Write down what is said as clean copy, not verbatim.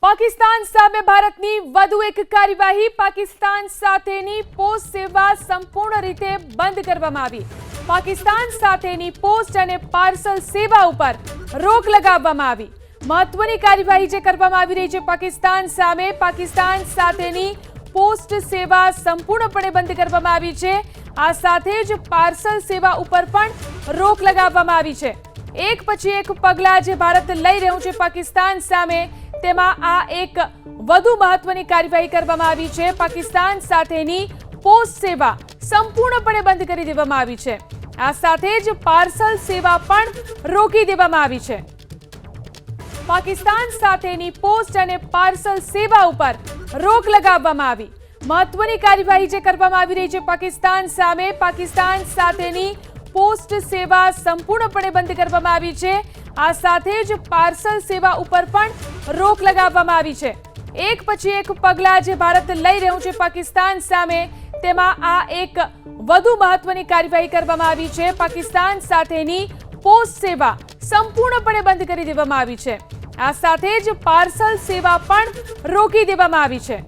પાકિસ્તાન સામે ભારતની વધુ એક કાર્યવાહી। પાકિસ્તાન સાથેની પોસ્ટ સેવા સંપૂર્ણ રીતે બંધ કરવામાં આવી। પાકિસ્તાન સાથેની પોસ્ટ અને પાર્સલ સેવા ઉપર રોક લગાવવામાં આવી। મહત્વની કાર્યવાહી જે કરવામાં આવી રહી છે પાકિસ્તાન સામે। પાકિસ્તાન સાથેની પોસ્ટ સેવા સંપૂર્ણપણે બંધ કરવામાં આવી છે। આ સાથે જ પાર્સલ સેવા ઉપર પણ રોક લગાવવામાં આવી છે। એક પછી એક પગલાં જે ભારત લઈ રહ્યું છે પાકિસ્તાન સામે, તેમાં આ એક વધુ મહત્વની કાર્યવાહી કરવામાં આવી છે। પાકિસ્તાન સાથેની પોસ્ટ સેવા સંપૂર્ણપણે બંધ કરી દેવામાં આવી છે। આ સાથે જ પાર્સલ સેવા પણ રોકી દેવામાં આવી છે। પાકિસ્તાન સાથેની પોસ્ટ અને પાર્સલ સેવા ઉપર રોક લગાવવામાં આવી। મહત્વની કાર્યવાહી જે કરવામાં આવી રહી છે પાકિસ્તાન સામે। પાકિસ્તાન સાથેની પોસ્ટ સેવા સંપૂર્ણપણે બંધ કરવામાં આવી છે। આ સાથે જ પાર્સલ સેવા ઉપર પણ રોક લગાવવામાં આવી છે। એક પછી એક પગલાં જે ભારત લઈ રહ્યું છે પાકિસ્તાન સામે, તેમાં આ એક વધુ મહત્વની કાર્યવાહી કરવામાં આવી છે। પાકિસ્તાન સાથેની પોસ્ટ સેવા સંપૂર્ણપણે બંધ કરી દેવામાં આવી છે। આ સાથે જ પાર્સલ સેવા પણ રોકી દેવામાં આવી છે।